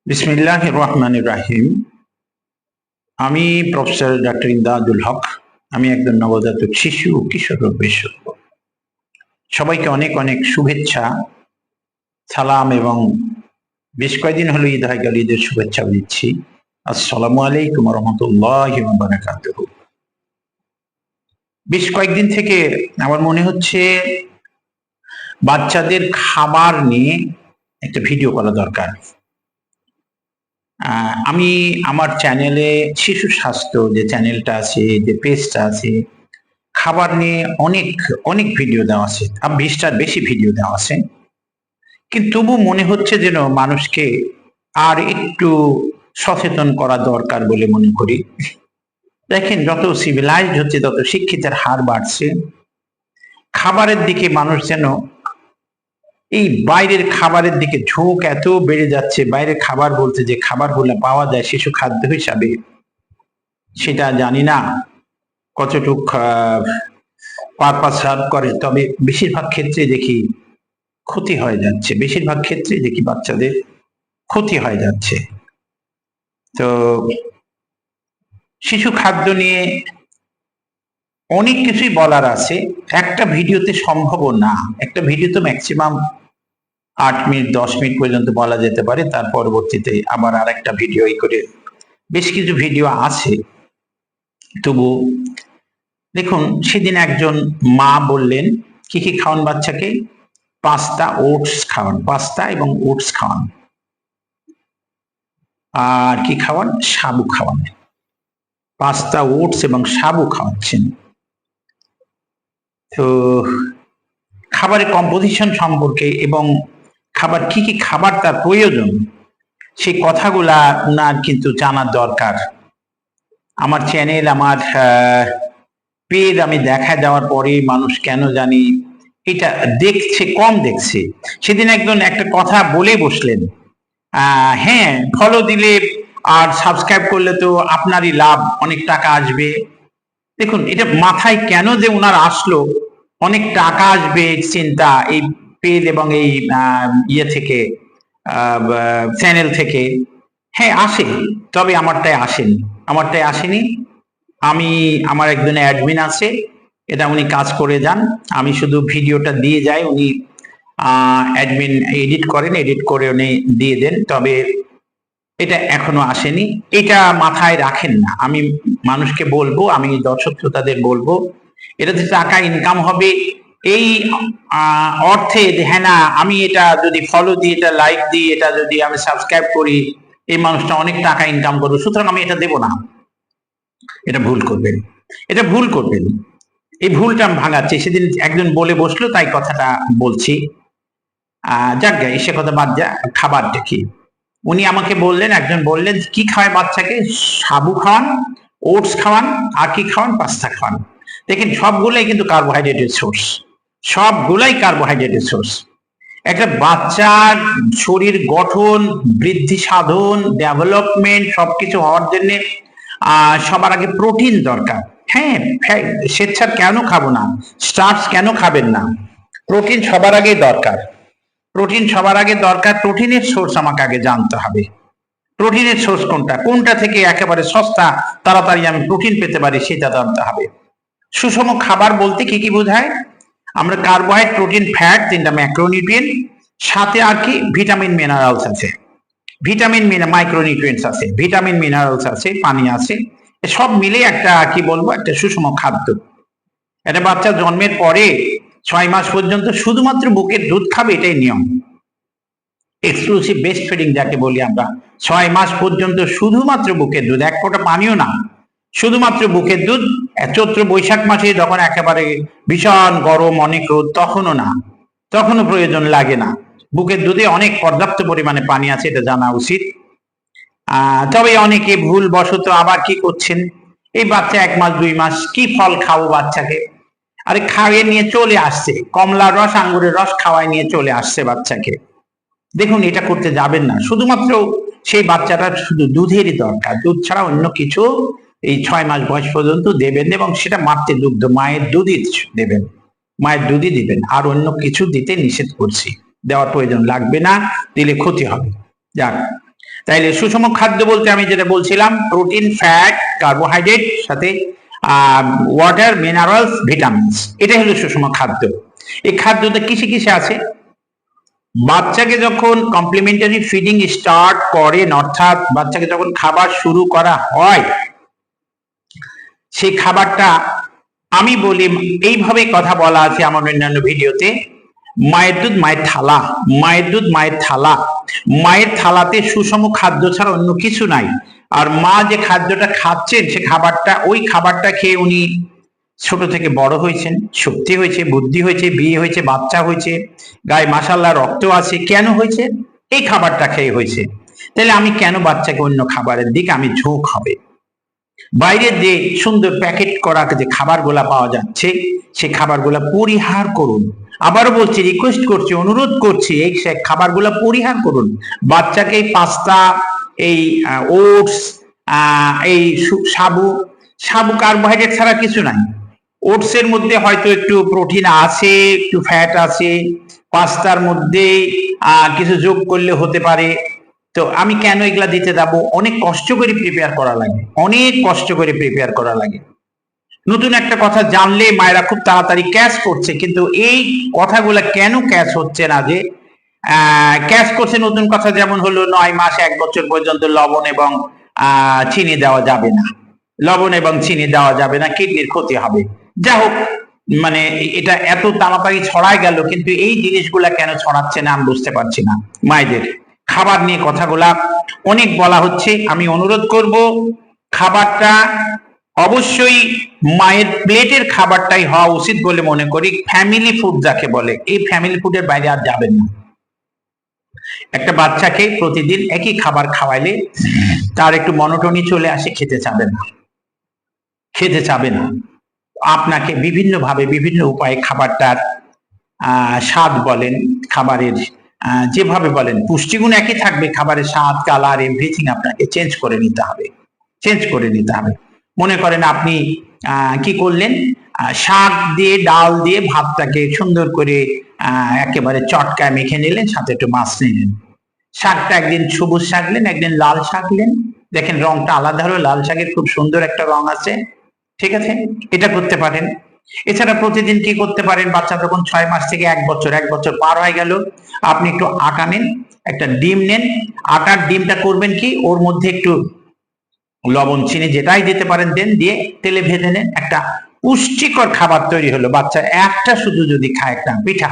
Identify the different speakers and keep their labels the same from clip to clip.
Speaker 1: বিসমিল্লাহির রহমানির রাহিম। আমি প্রফেসর ডক্টর ইমদাদুল হক। আমি একজন নবজাতক শিশু ও কিশোর রোগ বিশেষজ্ঞ। সবাইকে অনেক অনেক শুভেচ্ছা, সালাম এবং বেশ কয়েকদিন হলো ঈদ হয়ে গেল, ঈদের শুভেচ্ছা দিচ্ছি। আসসালামু আলাইকুম ওয়া রাহমাতুল্লাহি ওয়া বারাকাতুহু। বেশ কয়েকদিন থেকে আমার মনে হচ্ছে বাচ্চাদের খাবার নিয়ে একটা ভিডিও করা দরকার। আমি আমার চ্যানেলে শিশু স্বাস্থ্য যে চ্যানেলটা আছে, যে পেজটা আছে, খাবার নিয়ে অনেক অনেক ভিডিও দেওয়া আছে, 20টার বেশি ভিডিও দেওয়া আছে। কিন্তু তবু মনে হচ্ছে যেন মানুষকে আর একটু সচেতন করা দরকার বলে মনে করি। দেখেন, যত সিভিলাইজড হচ্ছে তত শিক্ষিতের হার বাড়ছে। খাবারের দিকে মানুষ যেন এই বাইরের খাবারের দিকে ঝোঁক এত বেড়ে যাচ্ছে। বাইরের খাবার বলতে যে খাবারগুলো পাওয়া যায় শিশু খাদ্য হিসাবে, সেটা জানি না কতটুক পারপাস সার্ভ করে, তবে বেশিরভাগ ক্ষেত্রে দেখি ক্ষতি হয়ে যাচ্ছে। বেশিরভাগ ক্ষেত্রে দেখি বাচ্চাদের ক্ষতি হয়ে যাচ্ছে। তো শিশু খাদ্য নিয়ে অনেক কিছুই বলার আছে, একটা ভিডিওতে সম্ভব না। একটা ভিডিও তো ম্যাক্সিমাম 8 মিনিট 10 মিনিট পর্যন্ত বলা যেতে পারে, তার পরবর্তীতে আবার আর একটা ভিডিও করে বেশ কিছু ভিডিও আছে। তবু দেখুন, সেদিন একজন মা বললেন কি কি খাওয়ান বাচ্চাকে, পাস্তা ওটস খাওয়ান, পাস্তা এবং ওটস খাওয়ান, আর কি খাওয়ান, সাবু খাওয়ান। পাস্তা ওটস এবং সাবু খাওয়াচ্ছেন। তো খাবারের কম্পোজিশন সম্পর্কে এবং খাবার কি কি খাবার তার প্রয়োজন, সেই কথাগুলা ওনার কিন্তু জানার দরকার। আমার চ্যানেল, আমার পেজ আমি দেখা দেওয়ার পরে মানুষ কেন জানি এটা দেখছে, কম দেখছে। সেদিন একজন একটা কথা বলে বসলেন, হ্যাঁ ফলো দিলে আর সাবস্ক্রাইব করলে তো আপনারই লাভ, অনেক টাকা আসবে। দেখুন, এটা মাথায় কেন যে ওনার আসলো অনেক টাকা আসবে চিন্তা, এই পেজ এবং এই ইয়ে থেকে, চ্যানেল থেকে? হ্যাঁ আসে, তবে আমারটাই আসেনি। আমার একজন অ্যাডমিন আছে, এটা উনি কাজ করে যান, আমি শুধু ভিডিওটা দিয়ে যাই, উনি অ্যাডমিন এডিট করেন, এডিট করে উনি দিয়ে দেন। তবে এটা এখনো আসেনি, এটা মাথায় রাখেন না। আমি মানুষকে বলবো, আমি দর্শক শ্রোতাদের বলবো, এটাতে টাকা ইনকাম হবে এই অর্থে যে হ্যাঁ না, আমি এটা যদি ফলো দিই, এটা লাইক দিই, এটা যদি আমি সাবস্ক্রাইব করি, এই মানুষটা অনেক টাকা ইনকাম করবে, সুতরাং আমি এটা দেব না। এটা ভুল করবেন, এটা ভুল করবেন। এই ভুলটা আমি ভাঙাচ্ছি। সেদিন একজন বলে বসলো, তাই কথাটা বলছি। যাক গে, সে কথা বাদ যা। খাবার দেখি, উনি আমাকে বললেন, একজন বললেন কি খাওয়ায় বাচ্চাকে, সাবু খাওয়ান, ওটস খাওয়ান, আর কি খাওয়ান, পাস্তা খাওয়ান। দেখেন, সবগুলাই কিন্তু কার্বোহাইড্রেটের সোর্স, সবগুলাই কার্বোহাইড্রেটের সোর্স। একটা বাচ্চার শরীর গঠন, বৃদ্ধি সাধন, ডেভেলপমেন্ট সবকিছু হওয়ার জন্য সবার আগে প্রোটিন দরকার। হ্যাঁ, স্বেচ্ছার কেন খাবো না, স্টার্চ কেন খাবেন না, প্রোটিন সবার আগে দরকার। প্রোটিন সবার আগে দরকার। প্রোটিনের সোর্স আমাকে আগে জানতে হবে। প্রোটিনের সোর্স কোনটা, কোনটা থেকে একেবারে সস্তা তাড়াতাড়ি আমি প্রোটিন পেতে পারি, সেটা জানতে হবে। সুষম খাবার বলতে কি কি বোঝায়? আমরা কার্বোহাইড্রেট, প্রোটিন, ফ্যাট, তিনটা ম্যাক্রোনিউট্রিয়েন্ট, সাথে আর কি ভিটামিন মিনারেলস আছে, ভিটামিন মাইক্রোনিউট্রিয়েন্টস আছে, ভিটামিন মিনারেলস আছে, পানি আছে, সব মিলে একটা কি বলবো, একটা সুষম খাদ্য। একটা বাচ্চা জন্মের পরে 6 মাস পর্যন্ত শুধুমাত্র বুকের দুধ খাবে, এটাই নিয়ম। এক্সক্লুসিভ বেস্ট ফিডিং যাকে বলি আমরা, 6 মাস পর্যন্ত শুধুমাত্র বুকের দুধ, এক ফোঁটা পানিও না, শুধুমাত্র বুকের দুধ। চৈত্র বৈশাখ মাসে যখন একেবারে ভীষণ গরম, অনেক রোদ, তখনও না, তখনও প্রয়োজন লাগে না। বুকের দুধে অনেক পর্যাপ্ত পরিমাণে পানি আছে, এটা জানা উচিত। তবে অনেকে ভুল বশত আবার কি করছেন, এই বাচ্চা 1 মাস 2 মাস কি ফল খাবো বাচ্চাকে, আরে খাইয়ে নিয়ে চলে আসছে, কমলার রস, আঙ্গুরের রস খাওয়ায় নিয়ে চলে আসছে বাচ্চাকে। দেখুন, এটা করতে যাবেন না। শুধুমাত্র সেই বাচ্চাটার শুধু দুধেরই দরকার, দুধ ছাড়া অন্য কিছু এই 6 মাস বয়স পর্যন্ত দেবেন, এবং সেটা মাতৃ দুগ্ধ, মায়ের দুধই দেবেন, মায়ের দুধই দিবেন। আর অন্য কিছু দিতে নিষেধ করছি, দেওয়ার প্রয়োজন লাগবে না, দিলে ক্ষতি হবে। যাক, তাইলে সুষম খাদ্য বলতে আমি যেটা বলছিলাম, প্রোটিন, ফ্যাট, কার্বোহাইড্রেট, সাথে ওয়াটার, মিনারেলস, ভিটামিনস, এটাই হলো সুষম খাদ্য। এই খাদ্যটা কিসে কিসে আছে? বাচ্চাকে যখন কমপ্লিমেন্টারি ফিডিং স্টার্ট করেন, অর্থাৎ বাচ্চাকে যখন খাবার শুরু করা হয়, সেই খাবারটা আমি বলি, এইভাবে কথা বলা আছে আমার অন্যান্য ভিডিওতে, মায়ের দুধ মায়ের থালা, মায়ের দুধ মায়ের থালা, মায়ের থালাতে সুষম খাদ্য ছাড়া অন্য কিছু নাই। আর মা যে খাদ্যটা খাচ্ছেন, সে খাবারটা, ওই খাবারটা খেয়ে উনি ছোট থেকে বড় হয়েছেন, শক্তি হয়েছে, বুদ্ধি হয়েছে, বিয়ে হয়েছে, বাচ্চা হয়েছে, গায়ে মাশাআল্লাহ রক্ত আছে। কেন হয়েছে? এই খাবারটা খেয়ে হয়েছে। তাহলে আমি কেন বাচ্চাকে অন্য খাবারের দিকে আমি ঝোঁক হবে? বাইরের যে সুন্দর প্যাকেট করা যে খাবারগুলা পাওয়া যাচ্ছে, সেই খাবারগুলা পরিহার করুন। আবারও বলছি, রিকোয়েস্ট করছি, অনুরোধ করছি, এই খাবারগুলা পরিহার করুন। বাচ্চাকে পাস্তা, এই ওটস, এই সাবু, সাবু কার্বোহাইড্রেট ছাড়া কিছু নাই। ওটস এর মধ্যে হয়তো একটু প্রোটিন আছে, একটু ফ্যাট আছে, পাস্তার মধ্যে কিছু যোগ করলে হতে পারে। তো আমি কেন এগুলা দিতে যাবো? অনেক কষ্ট করে প্রিপেয়ার করা লাগে, অনেক কষ্ট করে প্রিপেয়ার করা লাগে। নতুন একটা কথা জানলে মায়েরা খুব তাড়াতাড়ি ক্যাচ করছে, কিন্তু এই কথাগুলা কেন ক্যাচ হচ্ছে না? যে ক্যাচ করছে নতুন কথা, যেমন হলো 9 মাস 1 বছর পর্যন্ত লবণ এবং চিনি দেওয়া যাবে না, লবণ এবং চিনি দেওয়া যাবে না, কিডনির ক্ষতি হবে। যা হোক, মানে এটা এত তাড়াতাড়ি ছড়ায় গেল, কিন্তু এই জিনিসগুলা কেন ছড়াচ্ছে না আমি বুঝতে পারছি না। মায়েদের খাবার নিয়ে কথাগুলা অনেক বলা হচ্ছে, আমি অনুরোধ করব, খাবারটা অবশ্যই মায়ের প্লেটের খাবারটাই হওয়া উচিত বলে মনে করি। ফ্যামিলি ফুড যাকে বলে, এই ফ্যামিলি ফুডের বাইরে আর যাবেন না। একটা বাচ্চাকে প্রতিদিন একই খাবার খাওয়াইলে তার একটু মনোটনি চলে আসে, খেতে চাবে না, খেতে চাবে না। আপনাকে বিভিন্ন ভাবে, বিভিন্ন উপায়ে খাবারটার স্বাদ বলেন, খাবারের যেভাবে বলেন, পুষ্টিগুণ একই থাকবে, খাবারের স্বাদ, কালার, এভরিথিং আপনাকে চেঞ্জ করে নিতে হবে, চেঞ্জ করে নিতে হবে। মনে করেন আপনি কি করলেন, শাক দিয়ে, ডাল দিয়ে ভাতটাকে সুন্দর করে একেবারে চটকায় মেখে নিলেন, সাথে একটু মাছ নিলেন। শাকটা একদিন সবুজ শাকলেন, একদিন লাল শাকলেন, দেখেন রংটা আলাদা হলো, লাল শাকের খুব সুন্দর একটা রং আছে, ঠিক আছে? এটা করতে পারেন। এছাড়া প্রতিদিন কি করতে পারেন, বাচ্চা যখন 6 মাস থেকে 1 বছর, 1 বছর পার হয়ে গেল, আপনি একটু আটা নেন, একটা ডিম নেন, আটার ডিমটা করবেন কি, ওর মধ্যে একটু লবণ, চিনি যেটাই দিতে পারেন দেন, দিয়ে তেলে ভেজে নেন, একটা পুষ্টিকর খাবার তৈরি হলো। বাচ্চা একটা শুধু যদি খায়, একটা পিঠা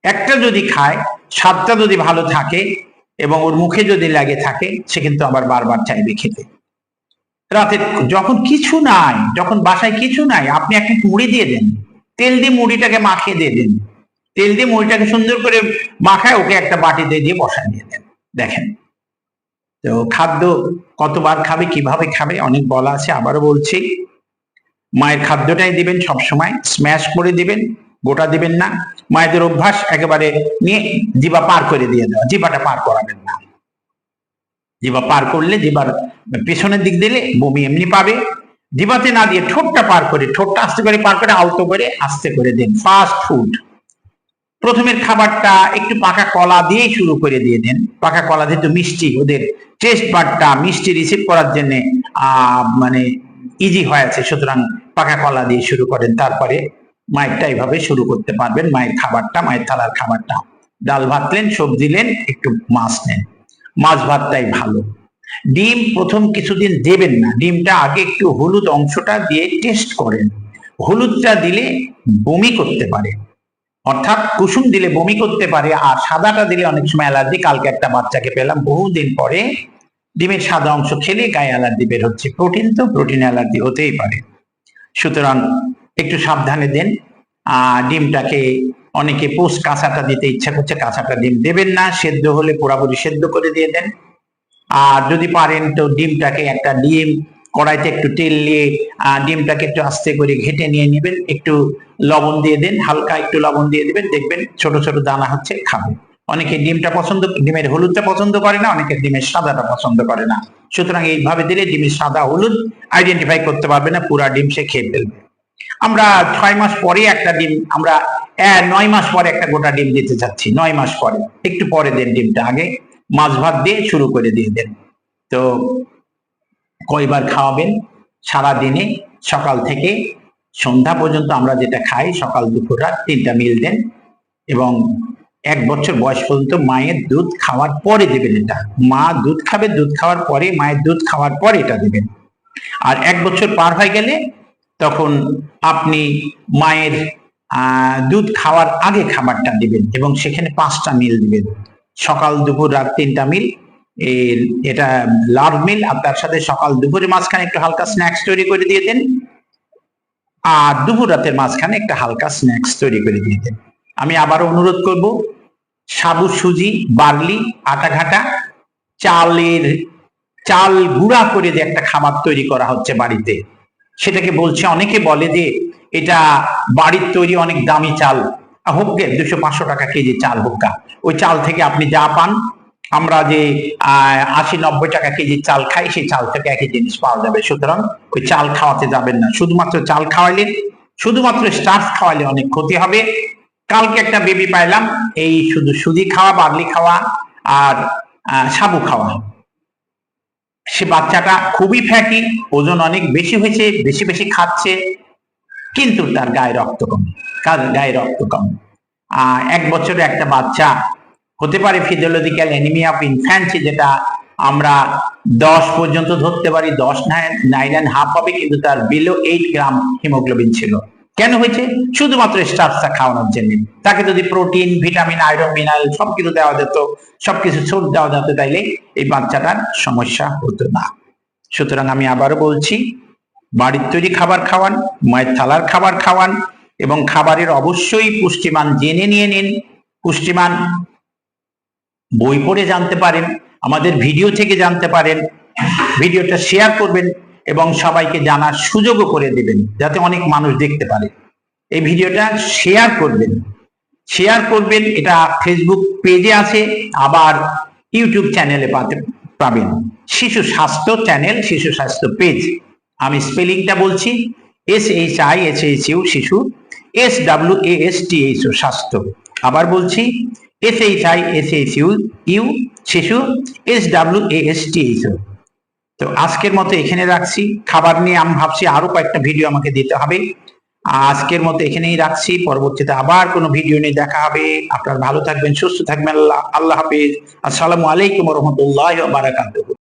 Speaker 1: একটা যদি খায়, স্বাদটা যদি ভালো থাকে এবং ওর মুখে যদি লাগে থাকে, সে কিন্তু আবার বারবার চাইবে খেতে। রাতে যখন কিছু নাই, যখন বাসায় কিছু নাই, আপনি একটা মুড়ি দিয়ে দেন, তেল দিয়ে মুড়িটাকে মাখিয়ে দিয়ে দেন, তেল দিয়ে মুড়িটাকে সুন্দর করে মাখায় ওকে একটা বাটিতে দিয়ে বসায় দিয়ে দেন। দেখেন তো খাদ্য কতবার খাবে, কিভাবে খাবে, অনেক বলা আছে। আবারও বলছি, মায়ের খাদ্যটাই দিবেন সবসময়, স্ম্যাশ করে দিবেন, গোটা দিবেন না। মায়েদের অভ্যাস একেবারে নিয়ে জিভা পার করে দিয়ে দেওয়া, জিভাটা পার করাবেন না। জিভা পার করলে, জিভার পেছনের দিক দিলে বমি এমনি পাবে। জিভাতে না দিয়ে ঠোঁটটা পার করে, ঠোঁটটা আস্তে করে পার করে, আলতো করে আস্তে করে দিন। ফাস্ট ফুড প্রথমের খাবারটা একটু পাকা কলা দিয়েই শুরু করে দিয়ে দেন। পাকা কলা যেহেতু মিষ্টি, ওদের টেস্ট বাডটা মিষ্টি রিসিভ করার জন্য মানে ইজি হয়ে আছে, সুতরাং পাকা কলা দিয়ে শুরু করেন। তারপরে মায়েরটা এইভাবে শুরু করতে পারবেন। মায়ের খাবারটা, মায়ের থালার খাবারটা, ডাল ভাত নেন, সবজি নেন, একটু মাছ নেন, মাছ ভাতটাই ভালো। ডিম প্রথম কিছুদিন দেবেন না, ডিমটা আগে একটু হলুদ অংশটা দিয়ে টেস্ট করেন। হলুদটা দিলে বমি করতে পারে, অর্থাৎ কুসুম দিলে বমি করতে পারে, আর সাদাটা দিলে অনেক সময় অ্যালার্জি। কালকে একটা বাচ্চাকে পেলাম বহুদিন পরে, ডিমের সাদা অংশ খেলে গায়ে অ্যালার্জি বের হচ্ছে। প্রোটিন তো, প্রোটিন অ্যালার্জি হতেই পারে, সুতরাং একটু সাবধানে দেন। ডিমটাকে অনেকে পোস্ট কাঁচাটা দিতে ইচ্ছা করছে, কাঁচাটা ডিম দেবেন না, সেদ্ধ হলে পুরাপুরি সেদ্ধ করে দিয়ে দেন। আর যদি পারেন তো ডিমটাকে, একটা ডিম কড়াইতে একটু তেল দিয়ে ডিমটাকে একটু আস্তে করে ঘেটে নিয়ে নেবেন, একটু লবণ দিয়ে দেন, হালকা একটু লবণ দিয়ে দিবেন, দেখবেন ছোট ছোট দানা হচ্ছে, খাবে। অনেকে ডিমটা পছন্দ, ডিমের হলুদটা পছন্দ করে না, অনেকে ডিমের সাদাটা পছন্দ করে না। সুতরাং এইভাবে দিলে ডিমের সাদা হলুদ আইডেন্টিফাই করতে পারবে না, পুরা ডিম সে খেয়ে ফেলবে। আমরা 6 মাস পরে একটা ডিম, আমরা 9 মাস পরে একটা গোটা ডিম দিতে চাচ্ছি, 9 মাস পরে, একটু পরে দেন ডিমটা, আগে মাছ ভাত দিয়ে শুরু করে দিয়ে দেন। তো কয়বার খাওয়াবেন? সারা দিনে সকাল থেকে সন্ধ্যা পর্যন্ত আমরা যেটা খাই, সকাল দুপুর রাত 3টা মিল দেন, এবং 1 বছর বয়স পর্যন্ত মায়ের দুধ খাওয়ার পরে দেবেন। এটা মা দুধ খাবে, দুধ খাওয়ার পরে, মায়ের দুধ খাওয়ার পরে এটা দেবেন। আর 1 বছর পার হয়ে গেলে তখন আপনি মায়ের দুধ খাওয়ার আগে খাবারটা দিবেন, এবং সেখানে 5টা মিল দিবেন, সকাল দুপুর রাত 3টা মিল। এটা লার্জ মিল, আর তার সাথে সকাল দুপুরের মাঝখানে একটু হালকা স্ন্যাক্স তৈরি করে দিয়ে দেন, আর দুপুর রাতের মাঝখানে একটা হালকা স্ন্যাক্স তৈরি করে দিয়ে দেন। আমি আবারও অনুরোধ করব, সাবু, সুজি, বার্লি, আটা ঘাটা, চাল গুঁড়া করে যে একটা খাবার তৈরি করা হচ্ছে বাড়িতে, সেটাকে বলছে, অনেকে বলে যে এটা বাড়ির তৈরি অনেক দামি চাল, হোক গে 200-500 টাকা কেজি চাল হোক গা, ওই চাল থেকে আপনি যা পান, আমরা যে 80-90 টাকা কেজি চাল খাই, সেই চাল থেকে একই জিনিস পাওয়া যাবে। সুতরাং ওই চাল খাওয়াতে যাবেন না। শুধুমাত্র চাল খাওয়াইলে, শুধুমাত্র স্টার্চ খাওয়াইলে অনেক ক্ষতি হবে। কালকে একটা বেবি পাইলাম, এই শুধু সুজি খাওয়া, বার্লি খাওয়া আর সাবু খাওয়া, সে বাচ্চাটা খুবই ফ্যাটি, ওজন অনেক বেশি হয়েছে, বেশি বেশি খাচ্ছে, কিন্তু তার গায়ে রক্ত কম। 1 বছরের একটা বাচ্চা হতে পারে ফিজিওলজিক্যাল অ্যানিমিয়া অফ ইনফ্যান্সি, যেটা আমরা 10 পর্যন্ত ধরতে পারি, 10 9.5 হবে, কিন্তু তার বিলো 8 গ্রাম হিমোগ্লোবিন ছিল। কেন হয়েছে? শুধুমাত্র স্টার্চটা খাওয়ানোর জন্য। তাকে যদি প্রোটিন, ভিটামিন, আয়রন, মিনারেল সবকিছু দেওয়া যেত, সবকিছু সোর্স দেওয়া যেত, তাইলে এই বাচ্চাটার সমস্যা হতো না। সুতরাং আমি আবারও বলছি, বাড়ির তৈরি খাবার খাওয়ান, মায়ের থালার খাবার খাওয়ান, এবং খাবারের অবশ্যই পুষ্টিমান জেনে নিয়ে নিন। পুষ্টিমান বই পড়ে জানতে পারেন, আমাদের ভিডিও থেকে জানতে পারেন। ভিডিওটা শেয়ার করবেন এবং সবাইকে জানার সুযোগও করে দেবেন, যাতে অনেক মানুষ দেখতে পারে। এই ভিডিওটা শেয়ার করবেন। এটা ফেসবুক পেজে আছে, আবার ইউটিউব চ্যানেলে পাবেন, শিশু স্বাস্থ্য চ্যানেল, শিশু স্বাস্থ্য পেজ। আমি স্পেলিংটা বলছি, SHISHU শিশু, SWASTHO স্বাস্থ্য। আবার বলছি, SHISHU শিশু, SWASTHO। তো আজকের মতো এখানে রাখছি। খাবার নিয়ে আমি ভাবছি আরো কয়েকটা ভিডিও আমাকে দিতে হবে। আজকের মতো এখানেই রাখছি, পরবর্তীতে আবার কোনো ভিডিও নিয়ে দেখা হবে। আপনারা ভালো থাকবেন, সুস্থ থাকবেন। আল্লাহ হাফেজ। আসসালামু আলাইকুম ওয়া রাহমাতুল্লাহি ওয়া বারাকাতুহু।